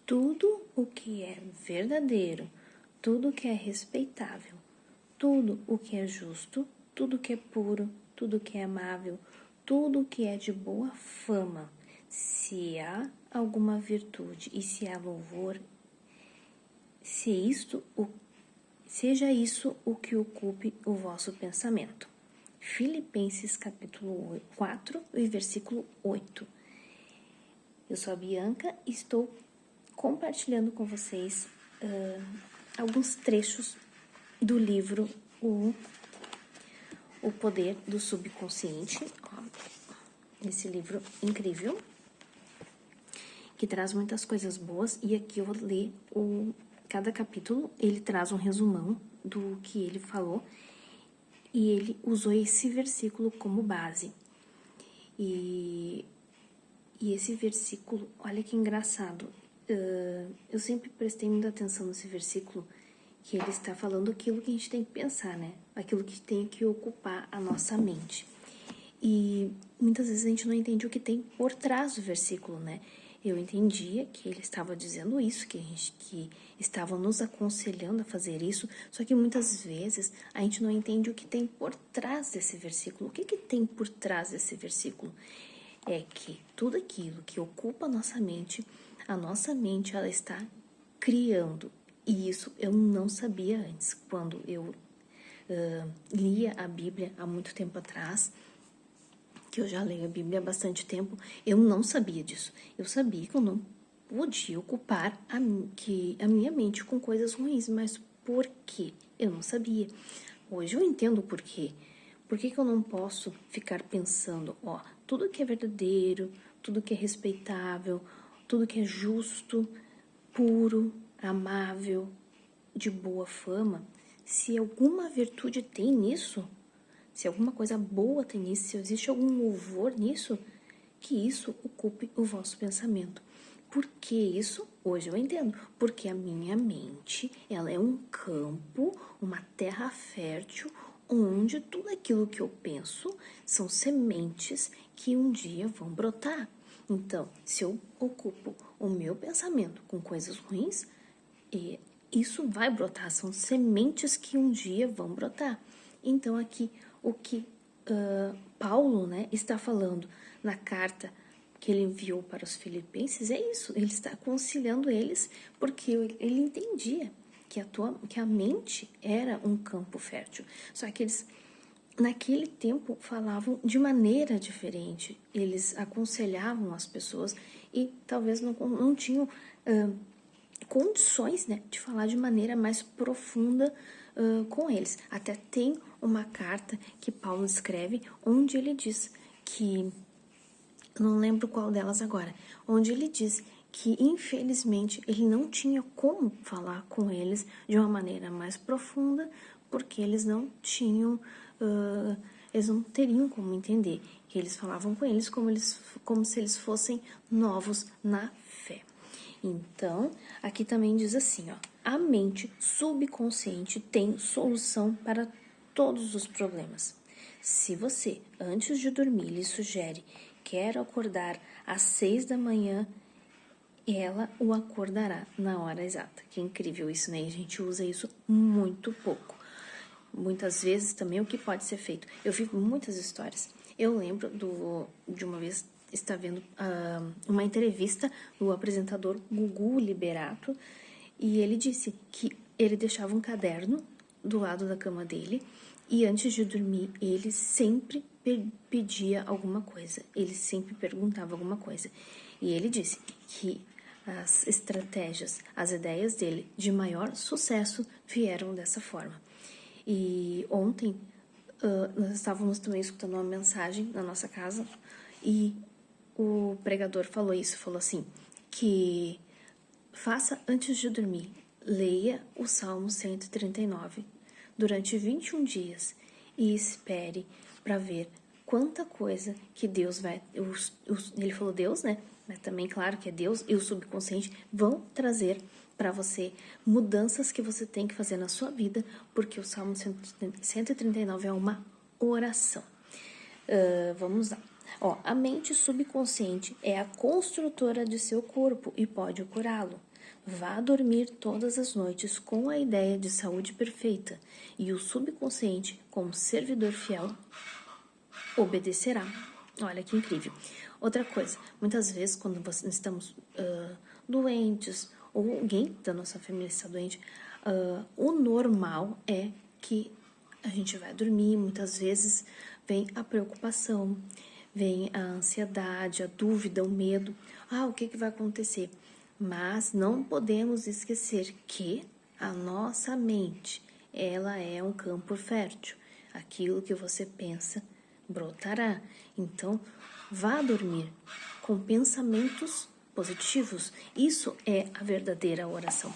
tudo o que é verdadeiro, tudo o que é respeitável, tudo o que é justo, tudo o que é puro, tudo o que é amável, tudo o que é de boa fama, se há alguma virtude e se há louvor, seja isso o que ocupe o vosso pensamento. Filipenses capítulo 4 e versículo 8. Eu sou a Bianca e estou compartilhando com vocês alguns trechos do livro O Poder do Subconsciente. Esse livro incrível, que traz muitas coisas boas, e aqui eu vou ler cada capítulo, ele traz um resumão do que ele falou, e ele usou esse versículo como base. E esse versículo, olha que engraçado, eu sempre prestei muita atenção nesse versículo, que ele está falando aquilo que a gente tem que pensar, né? Aquilo que tem que ocupar a nossa mente. E muitas vezes a gente não entende o que tem por trás do versículo, né? Eu entendia que ele estava dizendo isso, que estava nos aconselhando a fazer isso, só que muitas vezes a gente não entende o que tem por trás desse versículo. O que tem por trás desse versículo? É que tudo aquilo que ocupa a nossa mente ela está criando. E isso eu não sabia antes. Quando eu lia a Bíblia há muito tempo atrás, que eu já leio a Bíblia há bastante tempo, eu não sabia disso. Eu sabia que eu não podia ocupar a minha mente com coisas ruins, mas por quê? Eu não sabia. Hoje eu entendo o porquê. Por que eu não posso ficar pensando, tudo que é verdadeiro, tudo que é respeitável, tudo que é justo, puro, amável, de boa fama, se alguma virtude tem nisso, se alguma coisa boa tem nisso, se existe algum louvor nisso, que isso ocupe o vosso pensamento. Por que isso? Hoje eu entendo. Porque a minha mente, ela é um campo, uma terra fértil, onde tudo aquilo que eu penso são sementes que um dia vão brotar. Então, se eu ocupo o meu pensamento com coisas ruins, isso vai brotar, são sementes que um dia vão brotar. Então, aqui, o que Paulo, né, está falando na carta que ele enviou para os filipenses é isso. Ele está aconselhando eles porque ele entendia que a mente era um campo fértil. Só que eles, naquele tempo, falavam de maneira diferente. Eles aconselhavam as pessoas e talvez não tinham condições, né, de falar de maneira mais profunda com eles. Até tem uma carta que Paulo escreve onde ele diz que, não lembro qual delas agora, onde ele diz que infelizmente ele não tinha como falar com eles de uma maneira mais profunda, porque eles não tinham, eles não teriam como entender, que eles falavam com eles como se eles fossem novos na fé. Então, aqui também diz assim, a mente subconsciente tem solução para todos os problemas. Se você, antes de dormir, lhe sugere quero acordar às 6 da manhã, ela o acordará na hora exata. Que incrível isso, né? A gente usa isso muito pouco. Muitas vezes também o que pode ser feito. Eu vi muitas histórias. Eu lembro de uma vez estar vendo uma entrevista do apresentador Gugu Liberato, e ele disse que ele deixava um caderno do lado da cama dele e antes de dormir ele sempre pedia alguma coisa, ele sempre perguntava alguma coisa. E ele disse que as estratégias, as ideias dele de maior sucesso vieram dessa forma. E ontem nós estávamos também escutando uma mensagem na nossa casa e o pregador falou assim, que faça antes de dormir, leia o Salmo 139 durante 21 dias e espere para ver quanta coisa que Deus vai... Ele falou Deus, né? Mas também, claro que é Deus e o subconsciente vão trazer para você mudanças que você tem que fazer na sua vida, porque o Salmo 139 é uma oração. Vamos lá. A mente subconsciente é a construtora de seu corpo e pode curá-lo. Vá dormir todas as noites com a ideia de saúde perfeita e o subconsciente, como servidor fiel, obedecerá. Olha que incrível. Outra coisa, muitas vezes quando estamos doentes ou alguém da nossa família está doente, o normal é que a gente vai dormir, muitas vezes vem a preocupação, vem a ansiedade, a dúvida, o medo. O que vai acontecer? Mas não podemos esquecer que a nossa mente, ela é um campo fértil. Aquilo que você pensa brotará. Então, vá dormir com pensamentos positivos. Isso é a verdadeira oração.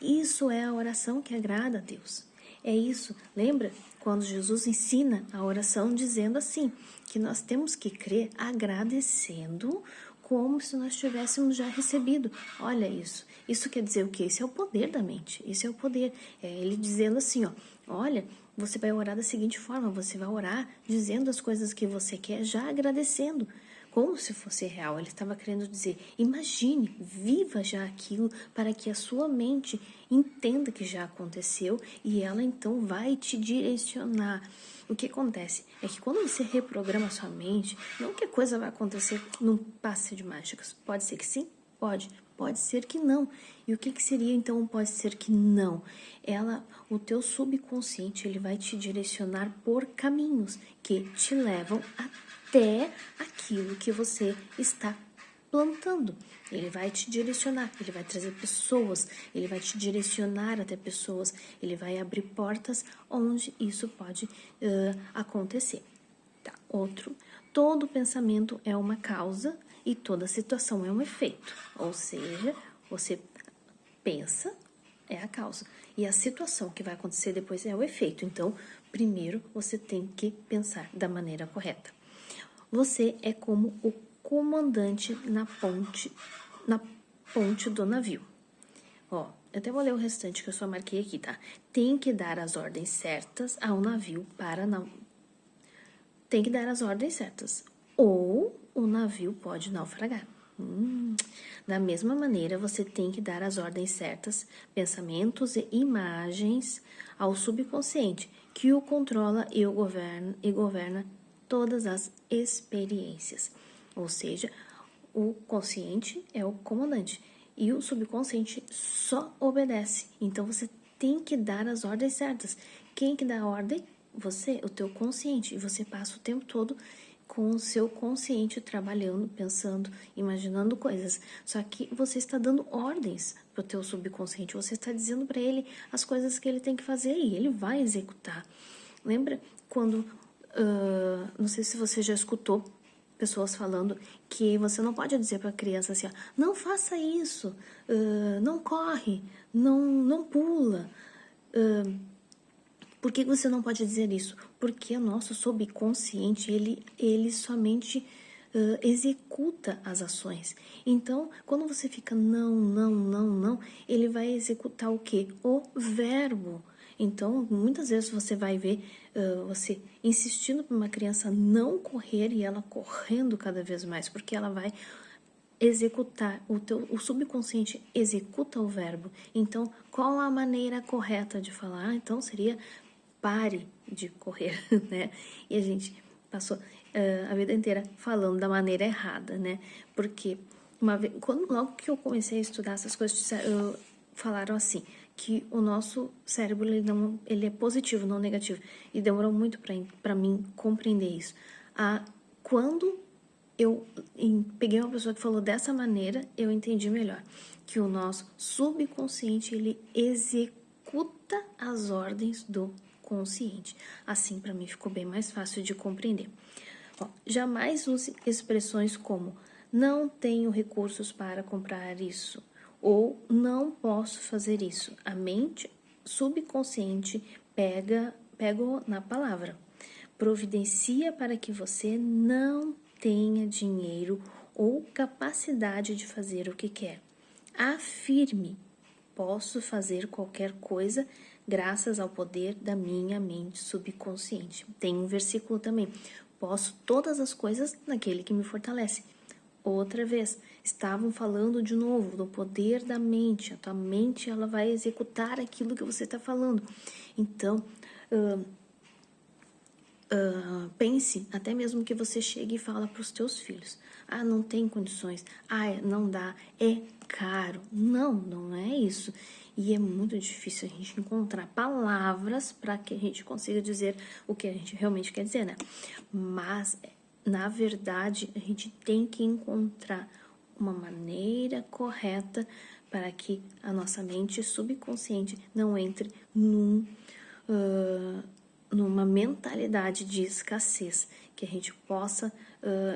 Isso é a oração que agrada a Deus. É isso. Lembra quando Jesus ensina a oração dizendo assim, que nós temos que crer agradecendo como se nós tivéssemos já recebido. Olha isso. Isso quer dizer o quê? Isso é o poder da mente. Isso é o poder. Ele dizendo assim, olha, você vai orar da seguinte forma, você vai orar dizendo as coisas que você quer, já agradecendo, como se fosse real. Ele estava querendo dizer, imagine, viva já aquilo para que a sua mente entenda que já aconteceu e ela então vai te direcionar. O que acontece é que quando você reprograma a sua mente, não que a coisa vai acontecer num passe de mágicas. Pode ser que sim, pode ser que não. E o que seria então pode ser que não? O teu subconsciente, ele vai te direcionar por caminhos que te levam até aquilo que você está plantando. Ele vai te direcionar, ele vai trazer pessoas, ele vai te direcionar até pessoas, ele vai abrir portas onde isso pode acontecer. Tá. Outro, todo pensamento é uma causa e toda situação é um efeito. Ou seja, você pensa, é a causa. E a situação que vai acontecer depois é o efeito. Então, primeiro você tem que pensar da maneira correta. Você é como o comandante na ponte do navio. Eu até vou ler o restante que eu só marquei aqui, tá? Tem que dar as ordens certas ao navio para não... Tem que dar as ordens certas. Ou o navio pode naufragar. Da mesma maneira, você tem que dar as ordens certas, pensamentos e imagens ao subconsciente, que o controla e governa todas as experiências. Ou seja, o consciente é o comandante e o subconsciente só obedece. Então, você tem que dar as ordens certas. Quem que dá a ordem? Você, o teu consciente. E você passa o tempo todo com o seu consciente trabalhando, pensando, imaginando coisas. Só que você está dando ordens para o teu subconsciente. Você está dizendo para ele as coisas que ele tem que fazer e ele vai executar. Lembra quando... não sei se você já escutou pessoas falando que você não pode dizer para a criança assim, não faça isso, não corre, não pula. Por que você não pode dizer isso? Porque o nosso subconsciente, ele somente executa as ações. Então, quando você fica não, ele vai executar o quê? O verbo. Então, muitas vezes você vai ver você insistindo para uma criança não correr e ela correndo cada vez mais, porque ela vai executar, o subconsciente executa o verbo. Então, qual a maneira correta de falar? Então, seria pare de correr, né? E a gente passou a vida inteira falando da maneira errada, né? Porque logo que eu comecei a estudar essas coisas, falaram assim, que o nosso cérebro ele é positivo, não negativo. E demorou muito para mim compreender isso. Quando eu peguei uma pessoa que falou dessa maneira, eu entendi melhor. Que o nosso subconsciente, ele executa as ordens do consciente. Assim, para mim, ficou bem mais fácil de compreender. Jamais use expressões como não tenho recursos para comprar isso ou não posso fazer isso. A mente subconsciente pega na palavra. Providencia para que você não tenha dinheiro ou capacidade de fazer o que quer. Afirme, posso fazer qualquer coisa graças ao poder da minha mente subconsciente. Tem um versículo também, posso todas as coisas naquele que me fortalece. outra vez, estavam falando de novo do poder da mente. A tua mente, ela vai executar aquilo que você está falando. Então, pense, até mesmo que você chegue e fala para os teus filhos, não tem condições, não dá, é caro. Não, não é isso. E é muito difícil a gente encontrar palavras para que a gente consiga dizer o que a gente realmente quer dizer, né? Mas, na verdade, a gente tem que encontrar uma maneira correta para que a nossa mente subconsciente não entre numa mentalidade de escassez, que a gente possa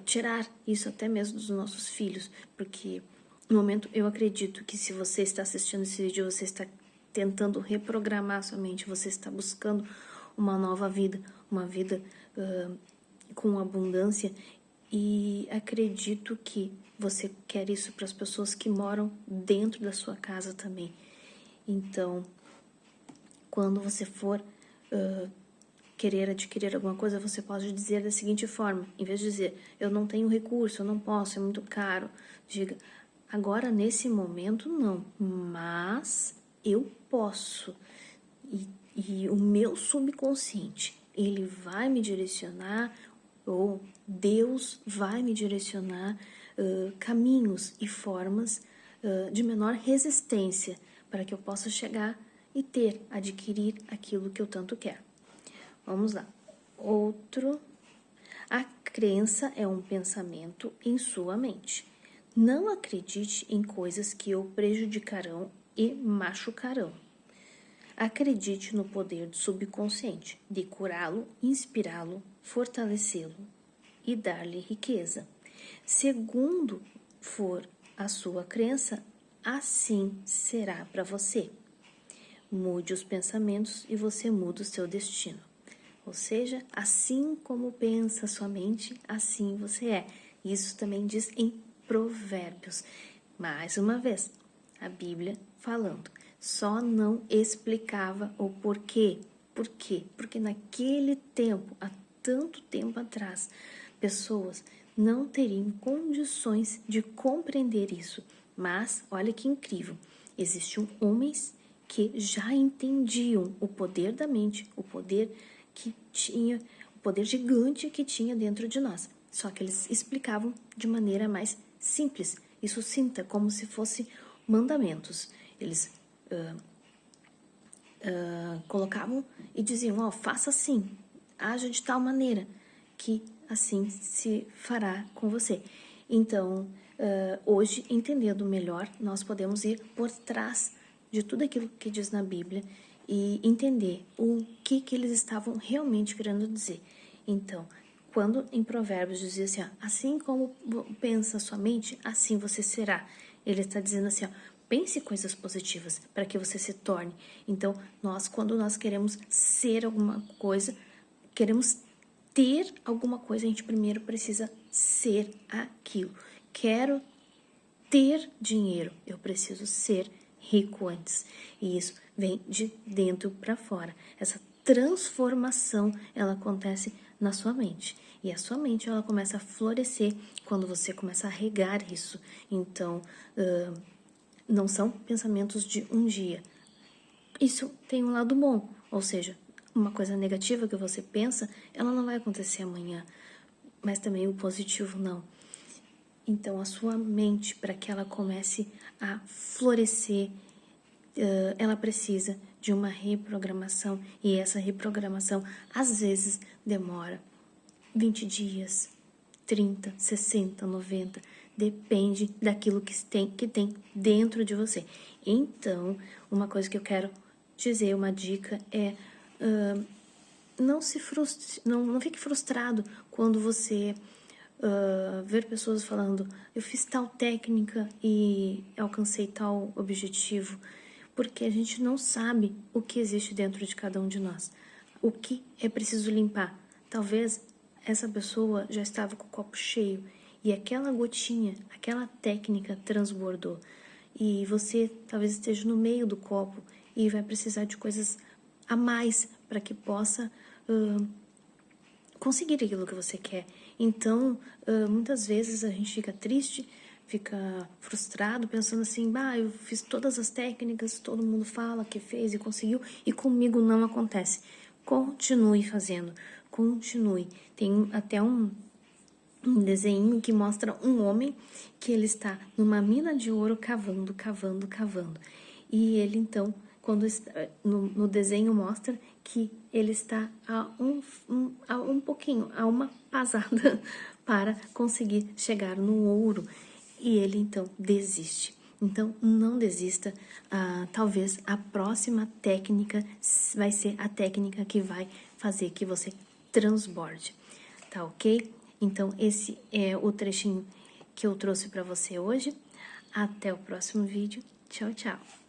tirar isso até mesmo dos nossos filhos, porque no momento eu acredito que se você está assistindo esse vídeo, você está tentando reprogramar sua mente, você está buscando uma nova vida, uma vida com abundância, e acredito que você quer isso para as pessoas que moram dentro da sua casa também. Então, quando você for querer adquirir alguma coisa, você pode dizer da seguinte forma, em vez de dizer, eu não tenho recurso, eu não posso, é muito caro, diga, agora nesse momento não, mas eu posso. E o meu subconsciente, ele vai me direcionar, ou Deus vai me direcionar caminhos e formas de menor resistência para que eu possa chegar e adquirir aquilo que eu tanto quero. Vamos lá. Outro. A crença é um pensamento em sua mente. Não acredite em coisas que o prejudicarão e machucarão. Acredite no poder do subconsciente de curá-lo, inspirá-lo, fortalecê-lo e dar-lhe riqueza. Segundo for a sua crença, assim será para você. Mude os pensamentos e você muda o seu destino. Ou seja, assim como pensa sua mente, assim você é. Isso também diz em Provérbios. Mais uma vez, a Bíblia falando. Só não explicava o porquê. Por quê? Porque naquele tempo, há tanto tempo atrás, pessoas não teriam condições de compreender isso. Mas, olha que incrível, existiam homens que já entendiam o poder da mente, o poder que tinha, o poder gigante que tinha dentro de nós. Só que eles explicavam de maneira mais simples e sucinta, como se fosse mandamentos. Eles colocavam e diziam, faça assim, haja de tal maneira, que assim se fará com você. Então, hoje, entendendo melhor, nós podemos ir por trás de tudo aquilo que diz na Bíblia e entender o que eles estavam realmente querendo dizer. Então, quando em Provérbios dizia assim como pensa sua mente, assim você será. Ele está dizendo assim, pense coisas positivas para que você se torne. Então, quando nós queremos ser alguma coisa, queremos ter alguma coisa, a gente primeiro precisa ser aquilo. Quero ter dinheiro, eu preciso ser rico antes. E isso vem de dentro para fora. Essa transformação, ela acontece na sua mente. E a sua mente, ela começa a florescer quando você começa a regar isso. Então, não são pensamentos de um dia. Isso tem um lado bom, ou seja, uma coisa negativa que você pensa, ela não vai acontecer amanhã, mas também o positivo não. Então, a sua mente, para que ela comece a florescer, ela precisa de uma reprogramação, e essa reprogramação, às vezes, demora 20 dias, 30, 60, 90, depende daquilo que tem dentro de você. Então, uma coisa que eu quero dizer, uma dica é não fique frustrado quando você ver pessoas falando, eu fiz tal técnica e alcancei tal objetivo, porque a gente não sabe o que existe dentro de cada um de nós, o que é preciso limpar. Talvez essa pessoa já estava com o copo cheio e aquela gotinha, aquela técnica transbordou, e você talvez esteja no meio do copo e vai precisar de coisas a mais para que possa conseguir aquilo que você quer. Então, muitas vezes a gente fica triste, fica frustrado, pensando assim, eu fiz todas as técnicas, todo mundo fala que fez e conseguiu, e comigo não acontece. Continue fazendo, continue. Tem até um desenho que mostra um homem que ele está numa mina de ouro cavando, cavando, cavando. E ele, então, no desenho mostra que ele está a um pouquinho, a uma pasada para conseguir chegar no ouro. E ele, então, desiste. Então, não desista. Talvez a próxima técnica vai ser a técnica que vai fazer que você transborde. Tá ok? Então, esse é o trechinho que eu trouxe para você hoje. Até o próximo vídeo. Tchau, tchau!